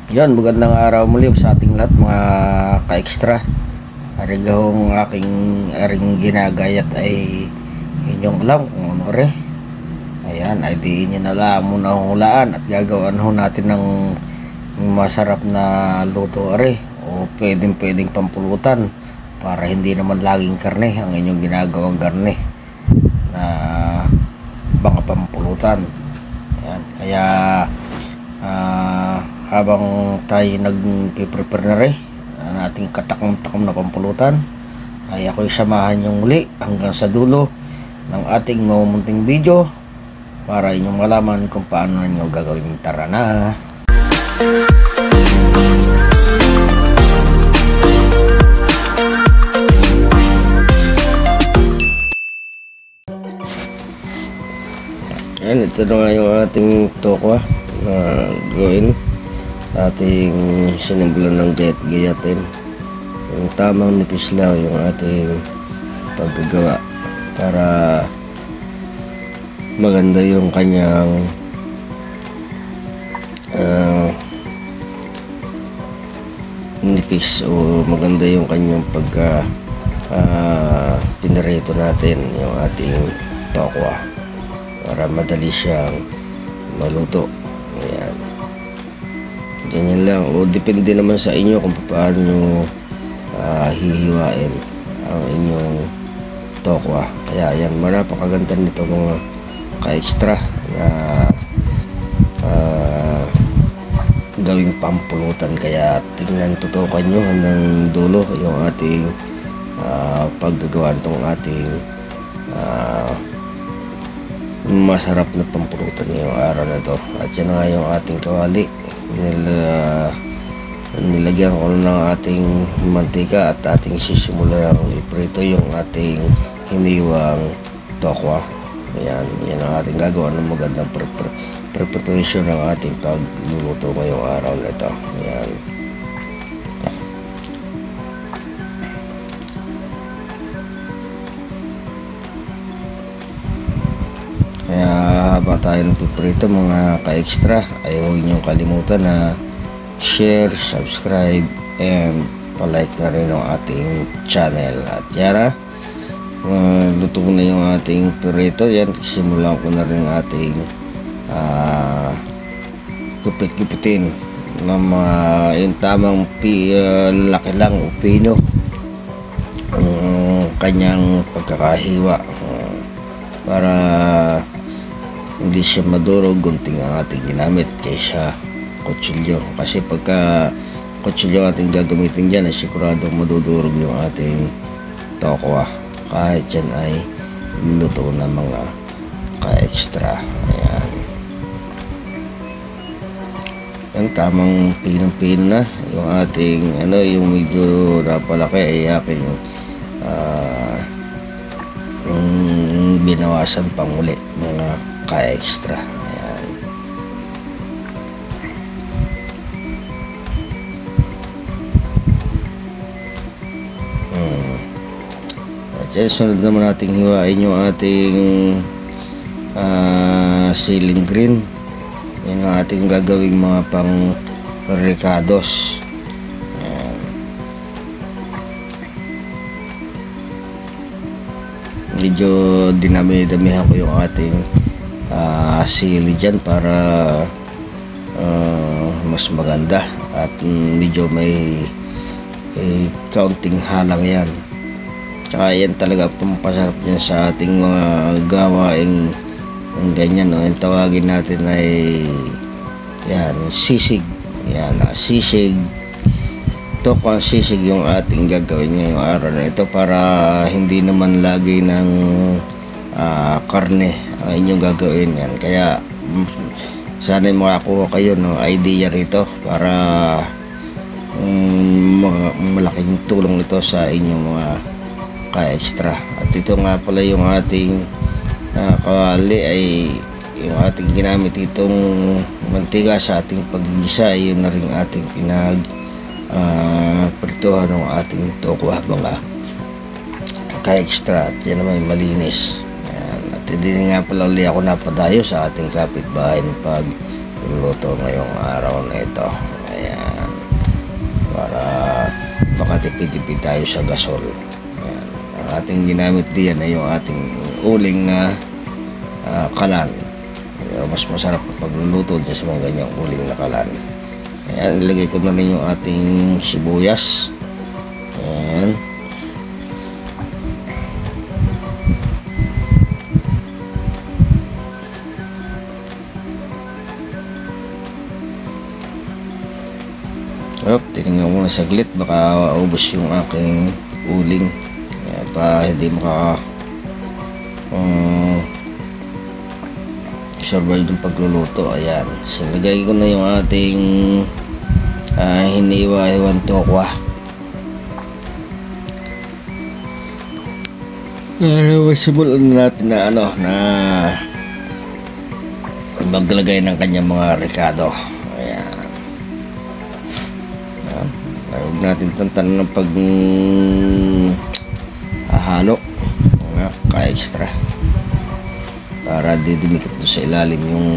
Yan, magandang araw muli sa ating lahat mga ka-extra. Arigahong aking ginagayat ay inyong alam kung ano re. Ayan, ay di inyo na lang muna hulaan at gagawin ho natin ng masarap na luto re o pwedeng pampulutan para hindi naman laging karne ang inyong ginagawang karne na mga pampulutan. Ayan, kaya habang tayo nagpiprepare na rin ang ating katakam-takam na pampulutan, ay ako'y samahan yung muli hanggang sa dulo ng ating mamunting video para inyong malaman kung paano nyo gagawin. Tara na! Ayan, ito na nga yung ating tokwa na gawin ating sinimbulan ng gayatin. Yung tamang nipis lang yung ating paggagawa para maganda yung kanyang nipis o maganda yung kanyang pagka pinarito natin yung ating tokwa para madali siyang maluto. Ayan, ganyan lang, o depende naman sa inyo kung paano nyo hihiwain ang inyong tokwa. Kaya yan, napakaganda nito mga ka-extra na gawing pampulutan. Kaya tingnan, tutukan nyo hanggang dulo yung ating paggagawa nitong ating masarap na pampulutan ngayong araw na ito. At yan nga yung ating kawali, nilagyan ko ng ating mantika at ating sisimula ng iprito yung ating hiniwang tokwa. Ayan, yan ang ating gagawa ng magandang preparation ng ating pagluluto ngayong araw na ito. Ayan. Kaya haba tayo ng piprito mga ka-extra, ay huwag niyong kalimutan na share, subscribe, and palike na rin ang ating channel. At yan luto na yung ating piprito. Yan, simulan ko na rin ating gupit-gupitin ng yung tamang laki lang o pino ang kanyang pagkakahiwa para hindi siya madurog. Gunting ang ating ginamit kaysa kutsilyo, kasi pagka kutsilyo ating gagamitin dyan ay siguradong madudurog yung ating tokwa kahit yan ay luto na mga ka-extra. Ayan, yung tamang pinong-pino na yung ating yung medyo napalaki ay aking binawasan pang uli mga ka-extra. Ayan. At yan, sunod naman nating hiwain yung ating ceiling green. Yan ang ating gagawing mga pang ricados. Medyo dinami-damihan ko yung ating sili dyan para mas maganda at medyo may counting halang yan. Tsaka yan talaga pampasarap niya sa ating mga gawaing ganyan, no? Yung tawagin natin ay yan, sisig. Yan, sisig. Tokwa sisig yung ating gagawin ngayong araw na ito para hindi naman lagi ng karne ang inyong gagawin. Yan, kaya sana makakuha kayo ng idea rito para malaking tulong ito sa inyong mga ka-extra. At ito nga pala yung ating kawali ay yung ating ginamit itong mantika sa ating paggisa. Yun na rin ating prituhan ng ating tokwa mga ka-extra. At yan naman malinis. Ayan. At hindi nga pala uli ako napadayo sa ating kapitbahay ng pagluluto ngayong araw na ito. Ayan. makatipid-tipid tayo sa gasol. Ayan. Ang ating ginamit diyan ay yung ating uling na kalan. Mas masarap pagluluto dyan sa mga ganyang uling na kalan. Ayan, ilagay ko na rin yung ating sibuyas. Ayan. Tinignan ko na saglit, baka ubos yung aking uling. Ayan, pa hindi survive yung pagluluto. Ayan, silagay ko na yung ating hiniwa-hiwan tokwa. Simulan natin na na maglagay ng kanyang mga rekado. Huwag natin tantan ng halo mga ka-extra para didumikit doon sa ilalim yung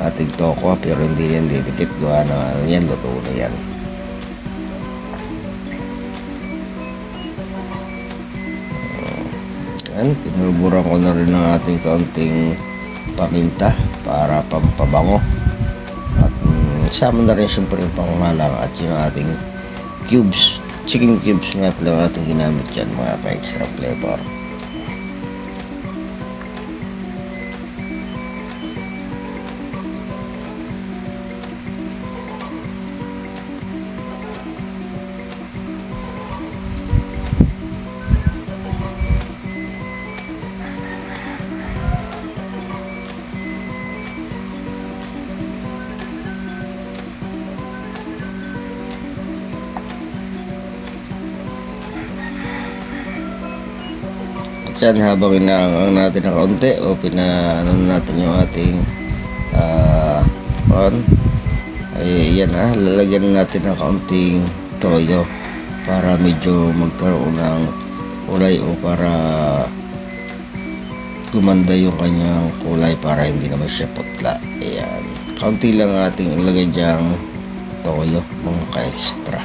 ating tokwa, pero hindi yan didikit. Gawa na yan, luto na yan. Yan, pinuburan ko na rin ng ating kaunting paminta para pampabango. Sama na rin siyempre yung pangmalang at yung ating cubes, chicken cubes nga pala ang ating ginamit dyan, mga ka-extra flavor. Yan, habang inaangang natin ng kaunti o natin yung ating ay yan lalagyan natin ng kaunting toyo para medyo magkaroon ng kulay o para gumanda yung kanyang kulay, para hindi naman siya putla. Ayan, kaunti lang ating ilagay dyang toyo, mga ka-extra.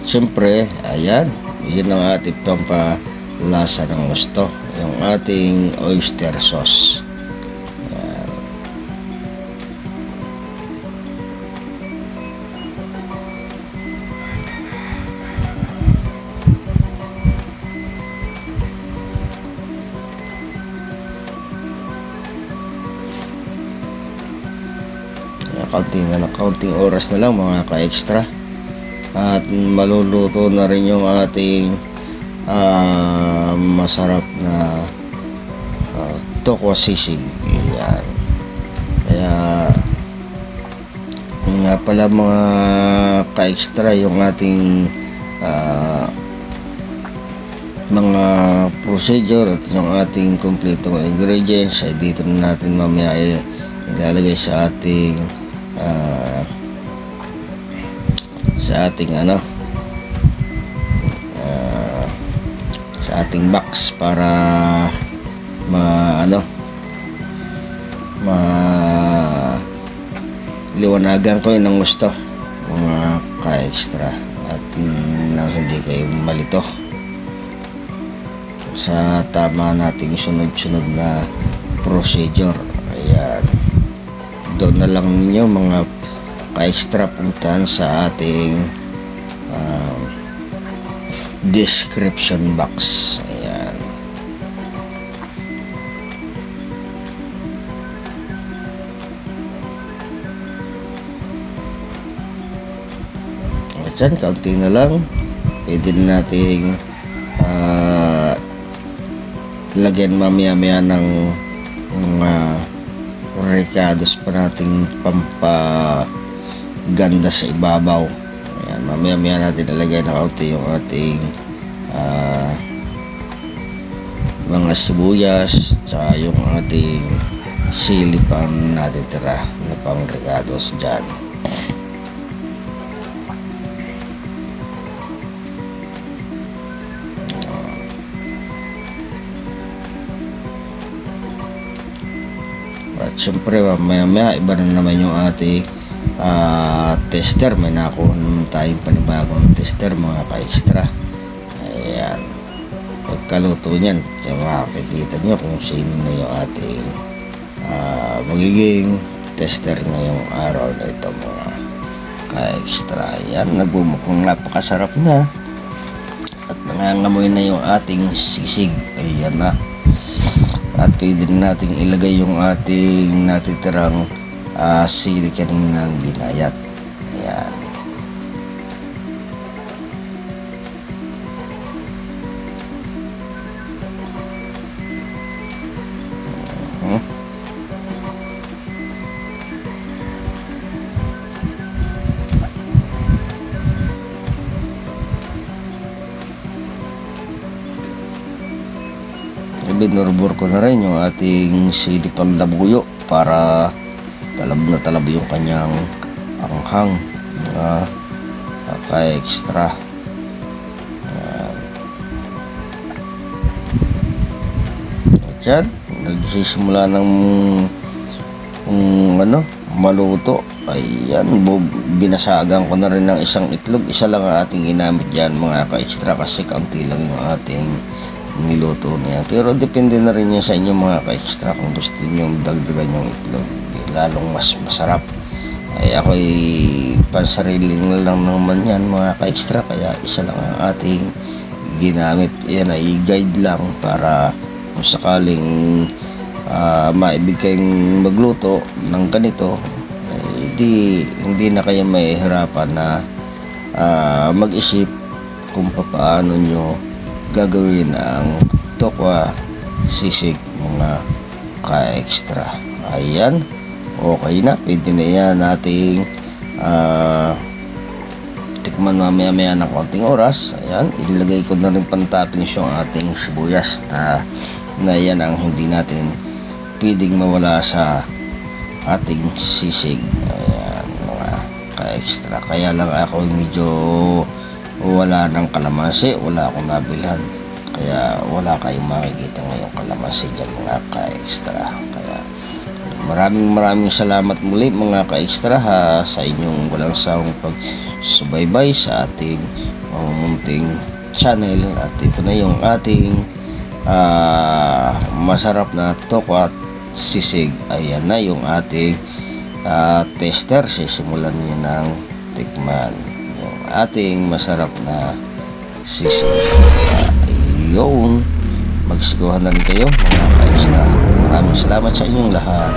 Siyempre, ayan, yun ang ating pampalasa ng gusto, yung ating oyster sauce. Ayan. Kaunting oras na lang, mga ka-extra. At maluluto na rin yung ating masarap na tokwa sisig. Ayan. Kaya nga pala, mga ka-extra, yung ating mga procedure at yung ating kompletong ingredients ay dito na natin mamaya ilalagay sa ating sa ating box para liwanagan ko yun ng gusto, mga ka-extra, at nang hindi kayo malito sa tama nating sunod-sunod na procedure. Ayan, doon na lang ninyo, mga ka-extra, puntahan sa ating description box. Ayan. At yan, kaunti na lang. Pwede na nating lagyan mamaya-maya ng mga recados pa nating pampaganda sa ibabaw. Ayan, mamaya-maya natin ilagay na kaunti yung ating mga sibuyas, tsaka yung ating sili pang natitira na pang recados dyan. At syempre maya iba na naman yung ating tester. May nakuha naman tayong panibagong tester mga ka-extra. Ayan, pagkaluto nyan, makikita nyo kung sino na yung ating magiging tester ngayong araw na ito mga ka-extra. Ayan, nagbumukhang napakasarap na at nangangamoy na yung ating sisig. Ayan na. At pwede natin ilagay yung ating natitirang sili kaninang ginayat. Ayan. Binurbor ko na rin yung ating sili panlabuyo para talab na talab yung kanyang anghang mga ka-extra. At yan, nagsisimula ng maluto. Ayan, binasagan ko na rin ng isang itlog. Isa lang ang ating ginamit dyan mga ka-extra kasi kaunti lang yung ating niluto niya. Pero depende na rin yan sa inyo mga ka-extra kung gusto nyo dagdagan yung itlog, lalong mas masarap. Ay ako'y pansariling lang naman yan mga ka-extra, kaya isa lang ang ating ginamit. Yan ay guide lang para kung sakaling maibig kayong magluto ng ganito, hindi na kayo mahihirapan na mag-isip kung paano nyo gagawin ang tokwa sisig mga ka-extra. Ayan, okay na, pwede na yan nating tikman mamaya ng konting oras. Ayan, ilagay ko na rin pang-toppings yung ating sibuyas na yan ang hindi natin pwedeng mawala sa ating sisig. Ayan mga ka-extra, kaya lang ako medyo wala ng kalamansi, wala akong nabilhan, kaya wala kayong makikita ngayong kalamansi dyan mga ka-extra. Kaya maraming salamat muli mga ka-extra sa inyong walang sawang pagsubaybay sa ating munting channel. At ito na yung ating masarap na tokwa sisig. Ayan na yung ating tester. Sisimulan niyo ng tikman ating masarap na sisig. Ayun, magsiguhan na rin kayo mga ka-extra. Maraming salamat sa inyong lahat.